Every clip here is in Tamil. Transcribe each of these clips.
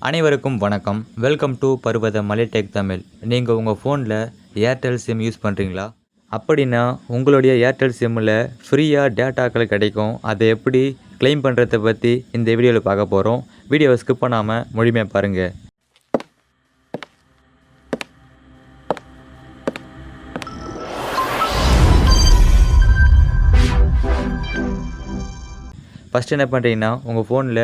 அனைவருக்கும் வணக்கம். வெல்கம் டு பருவத மலைடெக் தமிழ். நீங்கள் உங்கள் ஃபோனில் ஏர்டெல் சிம் யூஸ் பண்ணுறீங்களா? அப்படின்னா உங்களுடைய ஏர்டெல் சிம்மில் ஃப்ரீயாக டேட்டாக்கள் கிடைக்கும். அதை எப்படி கிளைம் பண்ணுறதை பற்றி இந்த வீடியோவில் பார்க்க போகிறோம். வீடியோவை ஸ்கிப் பண்ணாமல் முழுமையாக பாருங்கள். ஃபஸ்ட்டு என்ன பண்ணுறீங்கன்னா உங்கள் ஃபோனில்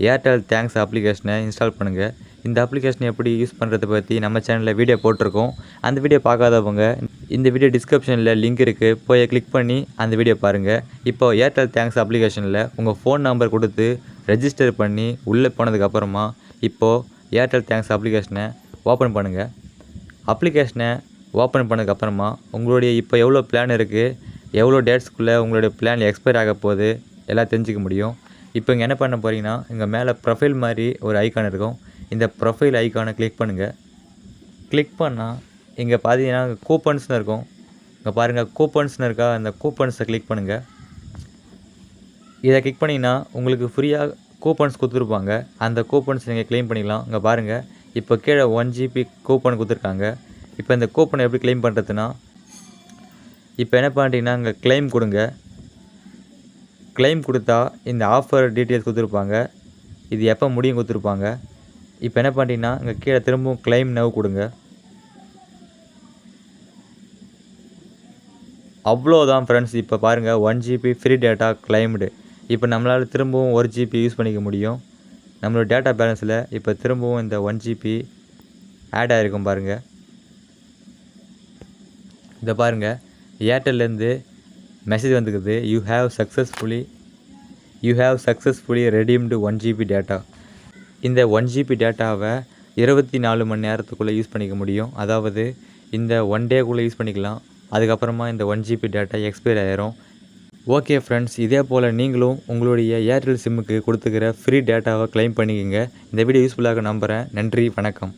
ஏர்டெல் தேங்க்ஸ் அப்ளிகேஷனை இன்ஸ்டால் பண்ணுங்கள். இந்த அப்ளிகேஷனை எப்படி யூஸ் பண்ணுறதை பற்றி நம்ம சேனலில் வீடியோ போட்டிருக்கோம். அந்த வீடியோ பார்க்காதவங்க இந்த வீடியோ டிஸ்கிரிப்ஷனில் லிங்க் இருக்குது, போய் கிளிக் பண்ணி அந்த வீடியோ பாருங்கள். இப்போ ஏர்டெல் தேங்க்ஸ் அப்ளிகேஷனில் உங்கள் ஃபோன் நம்பர் கொடுத்து ரெஜிஸ்டர் பண்ணி உள்ளே போனதுக்கப்புறமா இப்போது ஏர்டெல் தேங்க்ஸ் அப்ளிகேஷனை ஓப்பன் பண்ணுங்கள். அப்ளிகேஷனை ஓப்பன் பண்ணதுக்கப்புறமா உங்களுடைய இப்போ எவ்வளோ பிளான் இருக்குது, எவ்வளோ டேட்ஸ்க்குள்ளே உங்களுடைய பிளான் எக்ஸ்பயர் ஆக போகுது எல்லாம் தெரிஞ்சிக்க முடியும். இப்போ இங்கே என்ன பண்ண போகிறீங்கன்னா இங்கே மேலே ப்ரொஃபைல் மாதிரி ஒரு ஐக்கான் இருக்கும். இந்த ப்ரொஃபைல் ஐக்கானை கிளிக் பண்ணுங்கள். கிளிக் பண்ணால் இங்கே பார்த்தீங்கன்னா கூப்பன்ஸ்னு இருக்கும். இங்கே பாருங்கள் கூப்பன்ஸ்னு இருக்கா, அந்த கூப்பன்ஸை கிளிக் பண்ணுங்கள். இதை கிளிக் பண்ணிங்கன்னா உங்களுக்கு ஃப்ரீயாக கூப்பன்ஸ் கொடுத்துருப்பாங்க. அந்த கூப்பன்ஸ் நீங்கள் க்ளைம் பண்ணிக்கலாம். இங்கே பாருங்கள் இப்போ கீழே 1 GB கூப்பன் கொடுத்துருக்காங்க. இப்போ இந்த கூப்பனை எப்படி க்ளைம் பண்ணுறதுன்னா இப்போ என்ன பண்ணிட்டீங்கன்னா இங்கே க்ளைம் கொடுங்க. க்ளைம் கொடுத்தா இந்த ஆஃபர் டீட்டெயில்ஸ் கொடுத்துருப்பாங்க, இது எப்போ முடியும் கொடுத்துருப்பாங்க. இப்போ என்ன பண்ணிட்டீங்கன்னா இங்கே கீழே திரும்பவும் க்ளைம் நவ் கொடுங்க. அவ்வளோதான் ஃப்ரெண்ட்ஸ். இப்போ பாருங்கள் 1 GB ஃப்ரீ டேட்டா க்ளைம்டு. இப்போ நம்மளால் திரும்பவும் 1 GB யூஸ் பண்ணிக்க முடியும். நம்மளோட டேட்டா பேலன்ஸில் இப்போ திரும்பவும் இந்த 1 GB ஆட் ஆகிருக்கும் பாருங்கள். இதை பாருங்கள் ஏர்டெல்லேருந்து மெசேஜ் வந்துக்குது, you have successfully redeemed 1 GB data. இந்த 1 GB டேட்டாவை 24 மணி நேரத்துக்குள்ளே யூஸ் பண்ணிக்க முடியும். அதாவது இந்த 1 டேக்குள்ளே யூஸ் பண்ணிக்கலாம். அதுக்கப்புறமா இந்த 1 GB டேட்டா எக்ஸ்பயர் ஆகிரும். ஓகே ஃப்ரெண்ட்ஸ், இதே போல் நீங்களும் உங்களுடைய ஏர்டெல் சிம்முக்கு கொடுத்துக்கிற ஃப்ரீ டேட்டாவை க்ளைம் பண்ணிக்கோங்க. இந்த வீடியோ யூஸ்ஃபுல்லாக நம்புகிறேன். நன்றி, வணக்கம்.